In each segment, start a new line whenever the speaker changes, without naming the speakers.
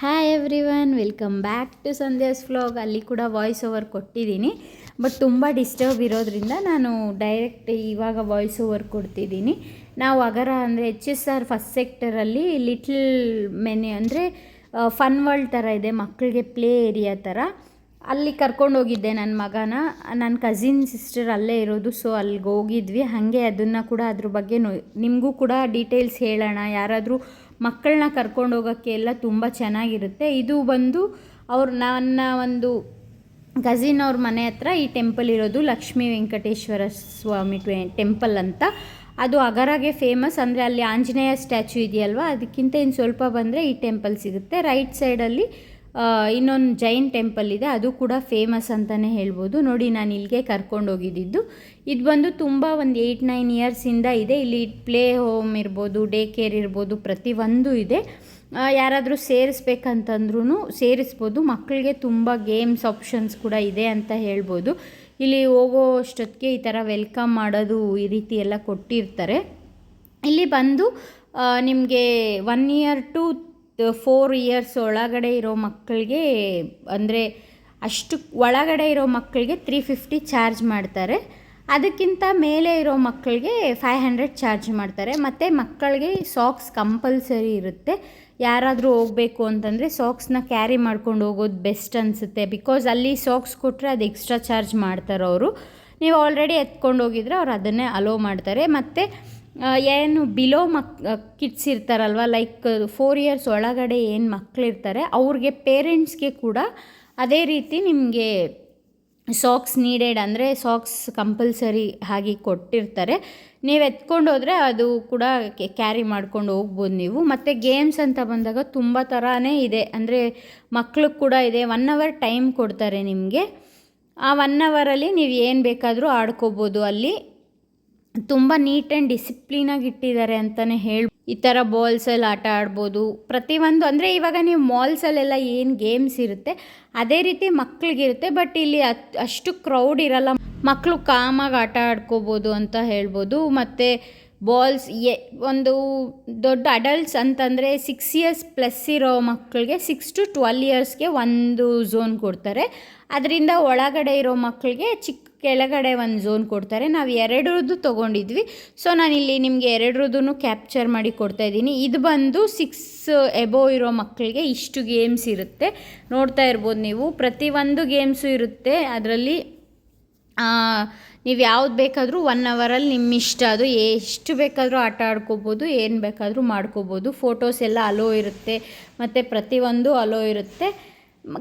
Hi everyone, welcome back to Sandhya's vlog. ಅಲ್ಲಿ ಕೂಡ voice over ಕೊಟ್ಟಿದ್ದೀನಿ, ಬಟ್ ತುಂಬ ಡಿಸ್ಟರ್ಬ್ ಇರೋದ್ರಿಂದ ನಾನು ಡೈರೆಕ್ಟ್ ಇವಾಗ ವಾಯ್ಸ್ ಓವರ್ ಕೊಡ್ತಿದ್ದೀನಿ. ನಾವು ಅಗರ ಅಂದರೆ HSR ಫಸ್ಟ್ ಸೆಕ್ಟರಲ್ಲಿ ಲಿಟ್ಲ್ ಮೆನೆ ಅಂದರೆ ಫನ್ ವರ್ಲ್ಡ್ ಥರ ಇದೆ, ಮಕ್ಕಳಿಗೆ ಪ್ಲೇ ಏರಿಯಾ ಥರ. ಅಲ್ಲಿ ಕರ್ಕೊಂಡೋಗಿದ್ದೆ ನನ್ನ ಮಗನ. ನನ್ನ ಕಸಿನ್ ಸಿಸ್ಟರ್ ಅಲ್ಲೇ ಇರೋದು, ಸೊ ಅಲ್ಲಿಗೆ ಹೋಗಿದ್ವಿ. ಹಾಗೆ ಅದನ್ನು ಕೂಡ ಅದ್ರ ಬಗ್ಗೆ ನಿಮಗೂ ಕೂಡ ಡೀಟೇಲ್ಸ್ ಹೇಳೋಣ. ಯಾರಾದರೂ ಮಕ್ಕಳನ್ನ ಕರ್ಕೊಂಡು ಹೋಗೋಕ್ಕೆ ಎಲ್ಲ ತುಂಬ ಚೆನ್ನಾಗಿರುತ್ತೆ. ಇದು ಬಂದು ನನ್ನ ಒಂದು ಕಸಿನ್ ಅವ್ರ ಮನೆ ಹತ್ರ ಈ ಟೆಂಪಲ್ ಇರೋದು, ಲಕ್ಷ್ಮೀ ವೆಂಕಟೇಶ್ವರ ಸ್ವಾಮಿ ಟೆಂಪಲ್ ಅಂತ. ಅದು ಅಗರಾಗೆ ಫೇಮಸ್. ಅಂದರೆ ಅಲ್ಲಿ ಆಂಜನೇಯ ಸ್ಟ್ಯಾಚ್ಯೂ ಇದೆಯಲ್ವ, ಅದಕ್ಕಿಂತ ಇನ್ನು ಸ್ವಲ್ಪ ಬಂದರೆ ಈ ಟೆಂಪಲ್ ಸಿಗುತ್ತೆ. ರೈಟ್ ಸೈಡಲ್ಲಿ ಇನ್ನೊಂದು ಜೈನ್ ಟೆಂಪಲ್ ಇದೆ, ಅದು ಕೂಡ ಫೇಮಸ್ ಅಂತಲೇ ಹೇಳ್ಬೋದು. ನೋಡಿ, ನಾನು ಇಲ್ಲಿಗೆ ಕರ್ಕೊಂಡೋಗಿದ್ದು. ಇದು ಬಂದು ತುಂಬ ಒಂದು 8-9 ಇಯರ್ಸಿಂದ ಇದೆ. ಇಲ್ಲಿ ಪ್ಲೇ ಹೋಮ್ ಇರ್ಬೋದು, ಡೇ ಕೇರ್ ಇರ್ಬೋದು, ಪ್ರತಿಯೊಂದು ಇದೆ. ಯಾರಾದರೂ ಸೇರಿಸ್ಬೇಕಂತಂದ್ರೂ ಸೇರಿಸ್ಬೋದು. ಮಕ್ಕಳಿಗೆ ತುಂಬ ಗೇಮ್ಸ್ ಆಪ್ಷನ್ಸ್ ಕೂಡ ಇದೆ ಅಂತ ಹೇಳ್ಬೋದು. ಇಲ್ಲಿ ಹೋಗೋ ಅಷ್ಟೊತ್ತಿಗೆ ಈ ಥರ ವೆಲ್ಕಮ್ ಮಾಡೋದು ಈ ರೀತಿ ಎಲ್ಲ ಕೊಟ್ಟಿರ್ತಾರೆ. ಇಲ್ಲಿ ಬಂದು ನಿಮಗೆ 1 ಇಯರ್ ಟು 4 ಇಯರ್ಸ್ ಒಳಗಡೆ ಇರೋ ಮಕ್ಕಳಿಗೆ, ಅಂದರೆ ಅಷ್ಟು ಒಳಗಡೆ ಇರೋ ಮಕ್ಕಳಿಗೆ 350 ಚಾರ್ಜ್ ಮಾಡ್ತಾರೆ. ಅದಕ್ಕಿಂತ ಮೇಲೆ ಇರೋ ಮಕ್ಕಳಿಗೆ 500 ಚಾರ್ಜ್ ಮಾಡ್ತಾರೆ. ಮತ್ತು ಮಕ್ಕಳಿಗೆ ಸಾಕ್ಸ್ ಕಂಪಲ್ಸರಿ ಇರುತ್ತೆ. ಯಾರಾದರೂ ಹೋಗಬೇಕು ಅಂತಂದರೆ ಸಾಕ್ಸ್ನ ಕ್ಯಾರಿ ಮಾಡ್ಕೊಂಡು ಹೋಗೋದು ಬೆಸ್ಟ್ ಅನಿಸುತ್ತೆ. ಬಿಕಾಸ್ ಅಲ್ಲಿ ಸಾಕ್ಸ್ ಕೊಟ್ಟರೆ ಅದು ಎಕ್ಸ್ಟ್ರಾ ಚಾರ್ಜ್ ಮಾಡ್ತಾರೆ ಅವರು. ನೀವು ಆಲ್ರೆಡಿ ಎತ್ಕೊಂಡು ಹೋಗಿದ್ರೆ ಅವ್ರು ಅದನ್ನೇ ಅಲೋ ಮಾಡ್ತಾರೆ. ಮತ್ತು ಏನು ಬಿಲೋ ಕಿಡ್ಸ್ ಇರ್ತಾರಲ್ವ, ಲೈಕ್ 4 ಇಯರ್ಸ್ ಒಳಗಡೆ ಏನು ಮಕ್ಕಳಿರ್ತಾರೆ ಅವ್ರಿಗೆ ಪೇರೆಂಟ್ಸ್ಗೆ ಕೂಡ ಅದೇ ರೀತಿ ನಿಮಗೆ ಸಾಕ್ಸ್ ನೀಡೆಡ್, ಅಂದರೆ ಸಾಕ್ಸ್ ಕಂಪಲ್ಸರಿ ಆಗಿ ಕೊಟ್ಟಿರ್ತಾರೆ. ನೀವು ಎತ್ಕೊಂಡು ಹೋದರೆ ಅದು ಕೂಡ ಕ್ಯಾರಿ ಮಾಡ್ಕೊಂಡು ಹೋಗ್ಬೋದು ನೀವು. ಮತ್ತು ಗೇಮ್ಸ್ ಅಂತ ಬಂದಾಗ ತುಂಬ ಥರನೇ ಇದೆ. ಅಂದರೆ ಮಕ್ಳಿಗೆ ಕೂಡ ಇದೆ. 1 ಅವರ್ ಟೈಮ್ ಕೊಡ್ತಾರೆ ನಿಮಗೆ. ಆ 1 ಅವರಲ್ಲಿ ನೀವು ಏನು ಬೇಕಾದರೂ ಆಡ್ಕೋಬೋದು. ಅಲ್ಲಿ ತುಂಬ ನೀಟ್ ಆ್ಯಂಡ್ ಡಿಸಿಪ್ಲಿನಾಗಿ ಇಟ್ಟಿದ್ದಾರೆ ಅಂತಲೇ ಈ ಥರ ಬಾಲ್ಸಲ್ಲಿ ಆಟ ಆಡ್ಬೋದು ಪ್ರತಿಯೊಂದು. ಅಂದರೆ ಇವಾಗ ನೀವು ಮಾಲ್ಸಲ್ಲೆಲ್ಲ ಏನು ಗೇಮ್ಸ್ ಇರುತ್ತೆ ಅದೇ ರೀತಿ ಮಕ್ಕಳಿಗಿರುತ್ತೆ. ಬಟ್ ಇಲ್ಲಿ ಅಷ್ಟು ಕ್ರೌಡ್ ಇರಲ್ಲ, ಮಕ್ಕಳು ಕಾಮಾಗಿ ಆಟ ಆಡ್ಕೋಬೋದು ಅಂತ ಹೇಳ್ಬೋದು. ಮತ್ತು ಬಾಲ್ಸ್ ಒಂದು ದೊಡ್ಡ ಅಡಲ್ಟ್ಸ್ ಅಂತಂದರೆ 6 ಇಯರ್ಸ್ ಪ್ಲಸ್ ಇರೋ ಮಕ್ಕಳಿಗೆ 6 to 12 ಇಯರ್ಸ್ಗೆ ಒಂದು ಝೋನ್ ಕೊಡ್ತಾರೆ. ಅದರಿಂದ ಒಳಗಡೆ ಇರೋ ಮಕ್ಕಳಿಗೆ ಕೆಳಗಡೆ ಒಂದು ಝೋನ್ ಕೊಡ್ತಾರೆ. ನಾವು 2 ತೊಗೊಂಡಿದ್ವಿ. ಸೊ ನಾನಿಲ್ಲಿ ನಿಮಗೆ 2 ಕ್ಯಾಪ್ಚರ್ ಮಾಡಿ ಕೊಡ್ತಾಯಿದ್ದೀನಿ. ಇದು ಬಂದು 6 ಎಬೋವ್ ಇರೋ ಮಕ್ಕಳಿಗೆ ಇಷ್ಟು ಗೇಮ್ಸ್ ಇರುತ್ತೆ. ನೋಡ್ತಾ ಇರ್ಬೋದು ನೀವು, ಪ್ರತಿಯೊಂದು ಗೇಮ್ಸು ಇರುತ್ತೆ ಅದರಲ್ಲಿ. ನೀವು ಯಾವ್ದು ಬೇಕಾದರೂ 1 ಅವರಲ್ಲಿ ನಿಮ್ಮ ಇಷ್ಟ, ಅದು ಎಷ್ಟು ಬೇಕಾದರೂ ಆಟ ಆಡ್ಕೋಬೋದು, ಏನು ಬೇಕಾದರೂ ಮಾಡ್ಕೋಬೋದು. ಫೋಟೋಸ್ ಎಲ್ಲ ಅಲೋ ಇರುತ್ತೆ, ಮತ್ತು ಪ್ರತಿಯೊಂದು ಅಲೋ ಇರುತ್ತೆ.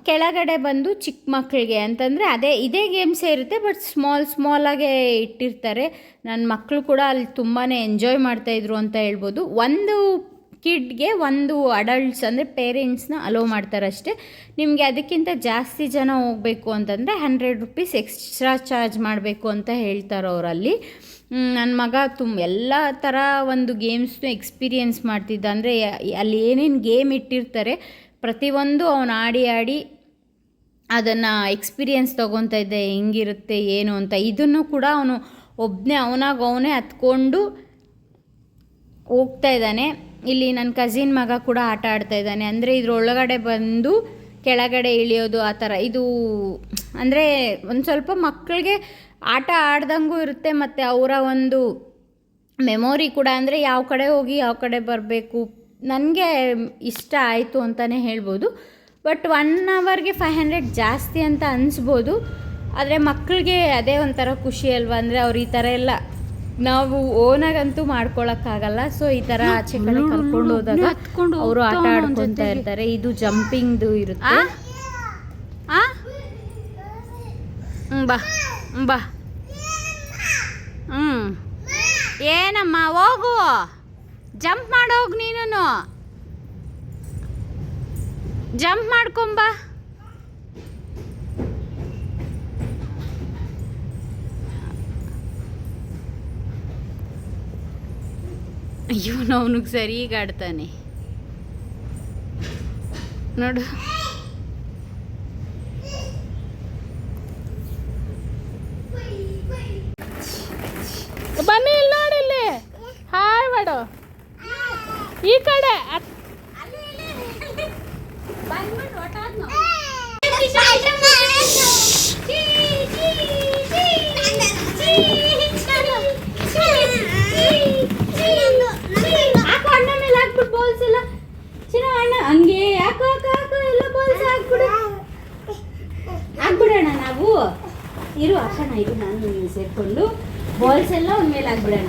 ಕೆಳಗಡೆ ಬಂದು ಚಿಕ್ಕ ಮಕ್ಕಳಿಗೆ ಅಂತಂದರೆ ಇದೇ ಗೇಮ್ಸೇ ಇರುತ್ತೆ, ಬಟ್ ಸ್ಮಾಲಾಗೇ ಇಟ್ಟಿರ್ತಾರೆ. ನನ್ನ ಮಕ್ಕಳು ಕೂಡ ಅಲ್ಲಿ ತುಂಬಾ ಎಂಜಾಯ್ ಮಾಡ್ತಾಯಿದ್ರು ಅಂತ ಹೇಳ್ಬೋದು. ಒಂದು ಕಿಡ್ಗೆ ಒಂದು ಅಡಲ್ಟ್ಸ್ ಅಂದರೆ ಪೇರೆಂಟ್ಸ್ನ ಅಲೋ ಮಾಡ್ತಾರೆ ಅಷ್ಟೇ. ನಿಮಗೆ ಅದಕ್ಕಿಂತ ಜಾಸ್ತಿ ಜನ ಹೋಗಬೇಕು ಅಂತಂದರೆ 100 ರೂಪೀಸ್ ಎಕ್ಸ್ಟ್ರಾ ಚಾರ್ಜ್ ಮಾಡಬೇಕು ಅಂತ ಹೇಳ್ತಾರೆ ಅವರಲ್ಲಿ. ನನ್ನ ಮಗ ಎಲ್ಲ ಥರ ಒಂದು ಗೇಮ್ಸ್ನು ಎಕ್ಸ್ಪೀರಿಯೆನ್ಸ್ ಮಾಡ್ತಿದ್ದ. ಅಂದರೆ ಅಲ್ಲಿ ಏನೇನು ಗೇಮ್ ಇಟ್ಟಿರ್ತಾರೆ ಪ್ರತಿಯೊಂದು ಅವನು ಆಡಿ ಅದನ್ನು ಎಕ್ಸ್ಪೀರಿಯೆನ್ಸ್ ತೊಗೊತಾ ಇದ್ದೆ, ಹೆಂಗಿರುತ್ತೆ ಏನು ಅಂತ. ಇದನ್ನು ಕೂಡ ಅವನು ಅವನೇ ಹತ್ಕೊಂಡು ಹೋಗ್ತಾ ಇದ್ದಾನೆ. ಇಲ್ಲಿ ನನ್ನ ಕಸಿನ್ ಮಗ ಕೂಡ ಆಟ ಆಡ್ತಾ ಇದ್ದಾನೆ. ಅಂದರೆ ಇದ್ರೊಳಗಡೆ ಬಂದು ಕೆಳಗಡೆ ಇಳಿಯೋದು ಆ ಥರ. ಇದು ಅಂದರೆ ಒಂದು ಸ್ವಲ್ಪ ಮಕ್ಕಳಿಗೆ ಆಟ ಆಡ್ದಂಗೂ ಇರುತ್ತೆ, ಮತ್ತು ಅವರ ಒಂದು ಮೆಮೊರಿ ಕೂಡ. ಅಂದರೆ ಯಾವ ಕಡೆ ಹೋಗಿ ಯಾವ ಕಡೆ ಬರಬೇಕು, ನನಗೆ ಇಷ್ಟ ಆಯಿತು ಅಂತಲೇ ಹೇಳ್ಬೋದು. ಬಟ್ 1 ಅವರ್ಗೆ 500 ಜಾಸ್ತಿ ಅಂತ ಅನಿಸ್ಬೋದು, ಆದರೆ ಮಕ್ಕಳಿಗೆ ಅದೇ ಒಂಥರ ಖುಷಿ ಅಲ್ವಾ. ಅಂದರೆ ಅವ್ರು ಈ ಥರ ಎಲ್ಲ ನಾವು ಓನಾಗಂತೂ ಮಾಡ್ಕೊಳಕ್ಕಾಗಲ್ಲ. ಸೊ ಈ ಥರ ಆಚೆ ಕಡೆ ಕರ್ಕೊಂಡು ಹೋದಾಗ ಅವರು ಆಟ ಆಡ್ಕೊತಾ ಇರ್ತಾರೆ. ಇದು ಜಂಪಿಂಗ್ದು ಇರುತ್ತೆ. ಬಾ ಏನಮ್ಮ, ಹೋಗು, ಜಂಪ್ ಮಾಡೋಗಿ, ನೀನು ಜಂಪ್ ಮಾಡ್ಕೊಂಬ. ಅಯ್ಯೋ, ಅವನಿಗೆ ಸರಿಯಾಗಿ ಆಡ್ತಾನೆ ನೋಡು. ಬನ್ನಿ ಇಲ್ಲಿ ನೋಡಿ, ಇಲ್ಲಿ ಹಾಯ್ ಮಾಡು. ಈ ಕಡೆ ಹಂಗೆ ಯಾಕೋ ಯಾಕೋ ಎಲ್ಲ ಬಾಲ್ಸ್ ಆಗ್ಬಿಡೋಣ ನಾವು. ಇರು ಅಕ್ಕನ ಇರು, ನಾನು ಸೇರ್ಕೊಂಡು ಬಾಲ್ಸ್ ಎಲ್ಲ ಒಂದ್ ಮೇಲೆ ಆಗ್ಬಿಡೋಣ.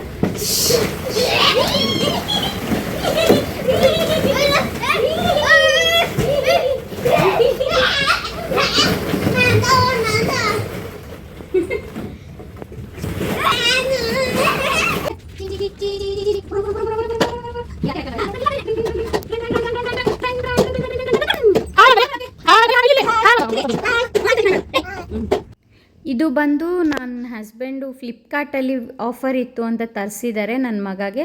ಇದು ಬಂದು ನನ್ನ ಹಸ್ಬೆಂಡು ಫ್ಲಿಪ್ಕಾರ್ಟಲ್ಲಿ ಆಫರ್ ಇತ್ತು ಅಂತ ತರಿಸಿದ್ದಾರೆ ನನ್ನ ಮಗಗೆ.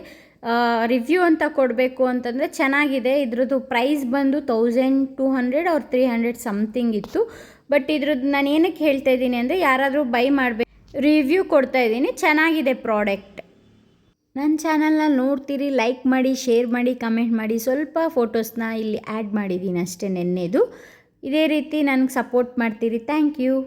ರಿವ್ಯೂ ಅಂತ ಕೊಡಬೇಕು ಅಂತಂದರೆ ಚೆನ್ನಾಗಿದೆ. ಇದ್ರದ್ದು ಪ್ರೈಸ್ ಬಂದು 1200 or 300 ಸಮಥಿಂಗ್ ಇತ್ತು. ಬಟ್ ಇದ್ರದ್ದು ನಾನು ಏನಕ್ಕೆ ಹೇಳ್ತಾ ಇದ್ದೀನಿ ಅಂದರೆ, ಯಾರಾದರೂ ಬೈ ಮಾಡಬೇಕು, ರಿವ್ಯೂ ಕೊಡ್ತಾ ಇದ್ದೀನಿ, ಚೆನ್ನಾಗಿದೆ ಪ್ರಾಡಕ್ಟ್. ನನ್ನ ಚಾನಲ್ನ ನೋಡ್ತೀರಿ, ಲೈಕ್ ಮಾಡಿ, ಶೇರ್ ಮಾಡಿ, ಕಮೆಂಟ್ ಮಾಡಿ. ಸ್ವಲ್ಪ ಫೋಟೋಸ್ನ ಇಲ್ಲಿ ಆ್ಯಡ್ ಮಾಡಿದ್ದೀನಿ ಅಷ್ಟೇ, ನೆನ್ನೆದು. ಇದೇ ರೀತಿ ನನಗೆ ಸಪೋರ್ಟ್ ಮಾಡ್ತೀರಿ. Thank you.